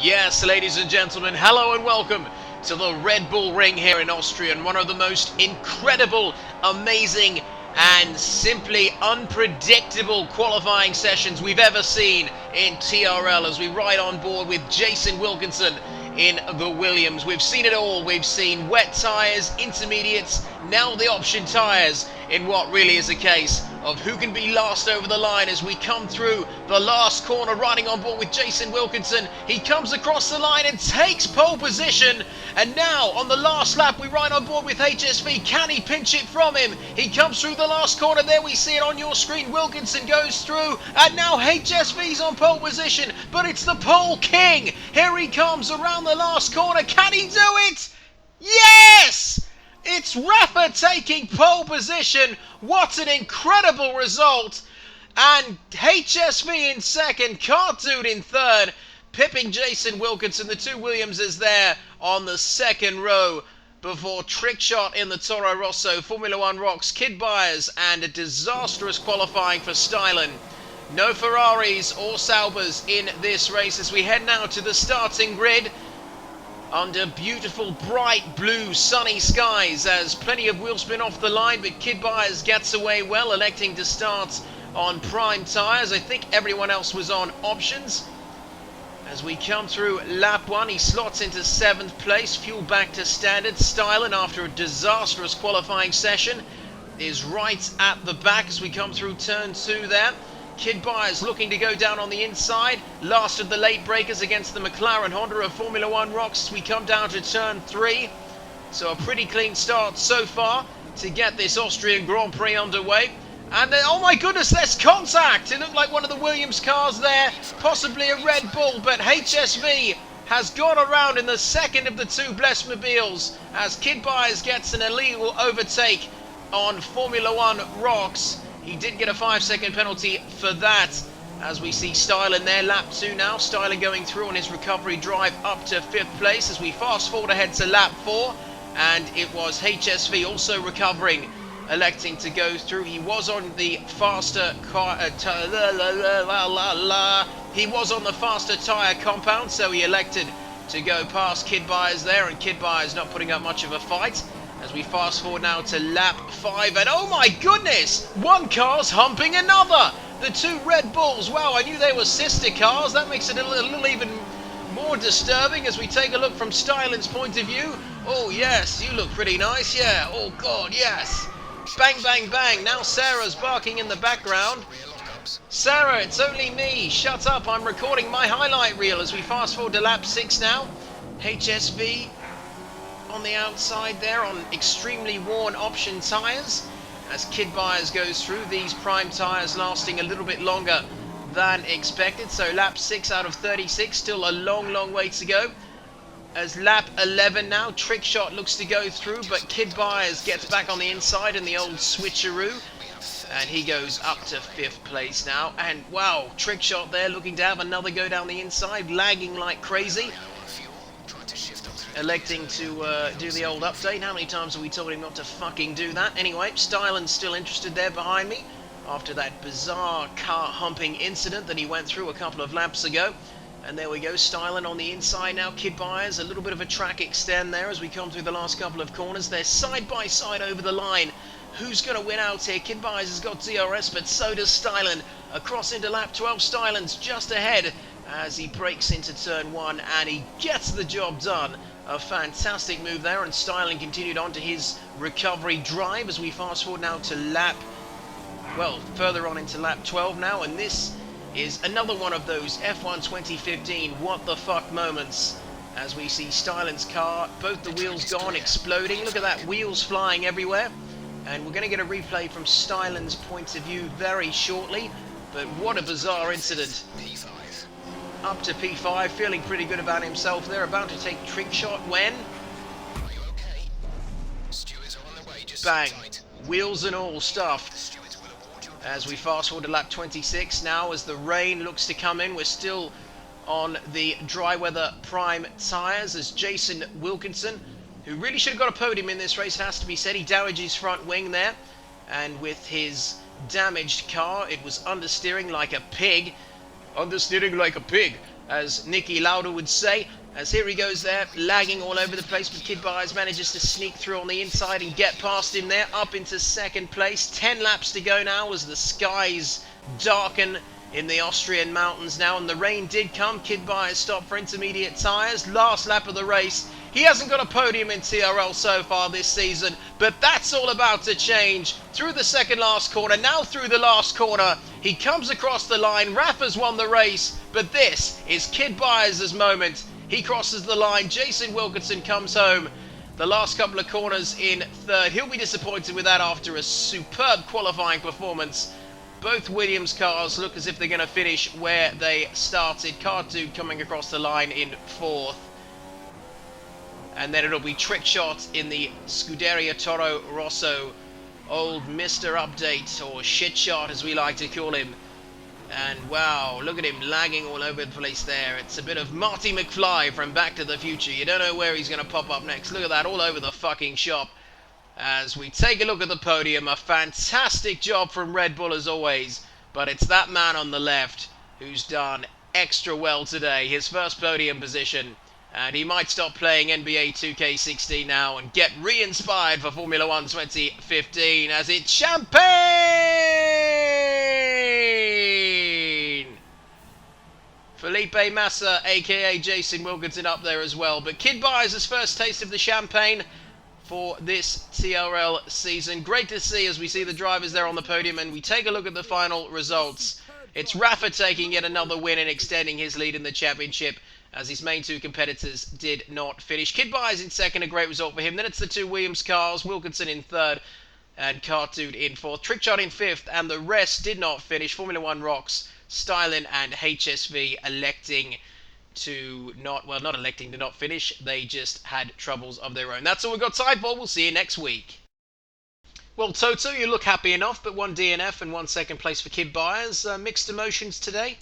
Yes, ladies and gentlemen, hello and welcome to the Red Bull Ring here in Austria, and one of the most incredible, amazing, and simply unpredictable qualifying sessions we've ever seen in TRL as we ride on board with Jason Wilkinson in the Williams. We've seen it all. We've seen wet tyres, intermediates, now the option tyres in what really is a case of who can be last over the line as we come through the last corner, riding on board with Jason Wilkinson. He comes across the line and takes pole position, and now on the last lap we ride on board with HSV. Can he pinch it from him? He comes through the last corner. There we see it on your screen. Wilkinson goes through, and now HSV's on pole position, but it's the pole king. Here he comes around the last corner. Can he do it? Yes! It's Rafa taking pole position. What an incredible result. And HSV in second, Cartoon in third, pipping Jason Wilkinson. The two Williamses there on the second row before Trickshot in the Toro Rosso. Formula One rocks, Kidbyers, and a disastrous qualifying for Stylen. No Ferraris or Saubers in this race as we head now to the starting grid under beautiful, bright blue, sunny skies, as plenty of wheel spin off the line, but Kidbyers gets away well, electing to start on prime tyres. I think everyone else was on options. As we come through lap 1, he slots into 7th place, fuel back to standard. Stylen, after a disastrous qualifying session, is right at the back as we come through turn 2 there. Kidbyers looking to go down on the inside. Last of the late breakers against the McLaren Honda of Formula One rocks as we come down to turn 3. So a pretty clean start so far to get this Austrian Grand Prix underway. And then, oh my goodness, there's contact! It looked like one of the Williams cars there, possibly a Red Bull, but HSV has gone around in the second of the two Blessmobiles as Kidbyers gets an illegal overtake on Formula One rocks. He did get a 5-second penalty for that, as we see Stylen there, lap 2 now. Stylen going through on his recovery drive up to 5th place as we fast forward ahead to lap 4, and it was HSV also recovering, electing to go through. He was on the faster car, he was on the faster tyre compound, so he elected to go past Kidbyers there, and Kidbyers not putting up much of a fight. As we fast forward now to lap 5, and oh my goodness, one car's humping another. The two Red Bulls, wow, I knew they were sister cars. That makes it a little even more disturbing as we take a look from Stylen's point of view. Oh yes, you look pretty nice, yeah. Oh god, yes. Bang, bang, bang. Now Sarah's barking in the background. Sarah, it's only me. Shut up, I'm recording my highlight reel as we fast forward to lap 6 now. HSV on the outside there on extremely worn option tyres as Kidbyers goes through. These prime tyres lasting a little bit longer than expected, so lap 6 out of 36, still a long way to go. As lap 11 now, Trickshot looks to go through, but Kidbyers gets back on the inside in the old switcheroo, and he goes up to 5th place now. And wow, Trickshot there looking to have another go down the inside, lagging like crazy, electing to do the old update. How many times have we told him not to fucking do that? Anyway, Stylen's still interested there behind me after that bizarre car humping incident that he went through a couple of laps ago. And there we go, Stylen on the inside now. Kidbyers, a little bit of a track extend there as we come through the last couple of corners. They're side by side over the line. Who's going to win out here? Kidbyers has got DRS, but so does Stylen. Across into lap 12, Stylen's just ahead as he breaks into turn 1 and he gets the job done. A fantastic move there, and Stylen continued on to his recovery drive as we fast forward now to further on into lap 12 now, and this is another one of those F1 2015 what the fuck moments as we see Stylen's car, both the wheels gone, exploding. Look at that, wheels flying everywhere, and we're going to get a replay from Stylen's point of view very shortly, but what a bizarre incident. Up to P5, feeling pretty good about himself there, about to take Trickshot when... bang, wheels and all stuffed. As we fast forward to lap 26 now, as the rain looks to come in, we're still on the dry weather prime tyres as Jason Wilkinson, who really should have got a podium in this race, it has to be said. He damaged his front wing there, and with his damaged car, it was understeering like a pig. Understeering like a pig. as Nicky Lauda would say, as here he goes there, lagging all over the place, but Kidbyers manages to sneak through on the inside and get past him there, up into second place. 10 laps to go now as the skies darken in the Austrian mountains now, and the rain did come. Kidbyers stopped for intermediate tyres. Last lap of the race. He hasn't got a podium in TRL so far this season, but that's all about to change. Through the second last corner, now through the last corner, he comes across the line. Rafa's won the race, but this is Kidbyers' moment. He crosses the line. Jason Wilkinson comes home. The last couple of corners in third. He'll be disappointed with that after a superb qualifying performance. Both Williams cars look as if they're going to finish where they started. Car Dude coming across the line in fourth. And then it'll be Trick Shot in the Scuderia Toro Rosso. Old Mr. Update, or Shit Shot as we like to call him. And wow, look at him lagging all over the place there. It's a bit of Marty McFly from Back to the Future. You don't know where he's going to pop up next. Look at that, all over the fucking shop. As we take a look at the podium, a fantastic job from Red Bull as always. But it's that man on the left who's done extra well today. His first podium position. And he might stop playing NBA 2K16 now and get re-inspired for Formula 1 2015 as it's champagne! Felipe Massa, aka Jason Wilkinson, up there as well. But Kidbyers' first taste of the champagne for this TRL season. Great to see as we see the drivers there on the podium and we take a look at the final results. It's Rafa taking yet another win and extending his lead in the championship as his main two competitors did not finish. Kidbyers in second, a great result for him. Then it's the two Williams cars, Wilkinson in third and Cartoon in fourth. Trickshot in fifth, and the rest did not finish. Formula 1 Rocks, Stylen and HSV electing to not finish. They just had troubles of their own. That's all we've got time for. We'll see you next week. Well, Toto, you look happy enough, but one DNF and one second place for Kidbyers. Mixed emotions today?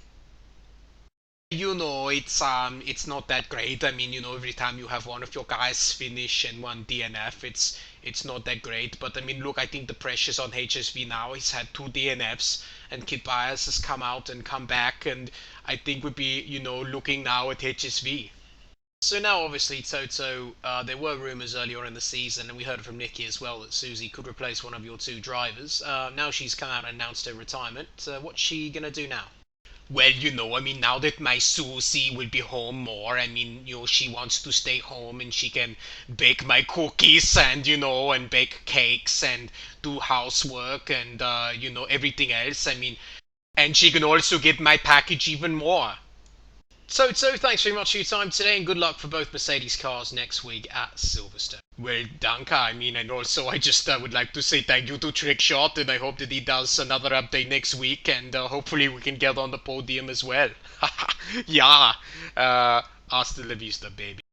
You know, it's not that great. I mean, you know, every time you have one of your guys finish and one DNF, it's not that great. But I mean, look, I think the pressure's on HSV now. He's had two DNFs, and Kidbyers has come out and come back, and I think we'd be, you know, looking now at HSV. So now, obviously, Toto, there were rumours earlier on in the season, and we heard from Nikki as well, that Susie could replace one of your two drivers. Now she's come out and announced her retirement. What's she going to do now? Well, you know, I mean, now that my Susie will be home more, I mean, you know, she wants to stay home and she can bake my cookies and, you know, and bake cakes and do housework and, you know, everything else. I mean, and she can also get my package even more. Toto, thanks very much for your time today, and good luck for both Mercedes cars next week at Silverstone. Well, danke. I mean, and also I just would like to say thank you to Trickshot, and I hope that he does another update next week, and hopefully we can get on the podium as well. Yeah. Hasta la vista, baby.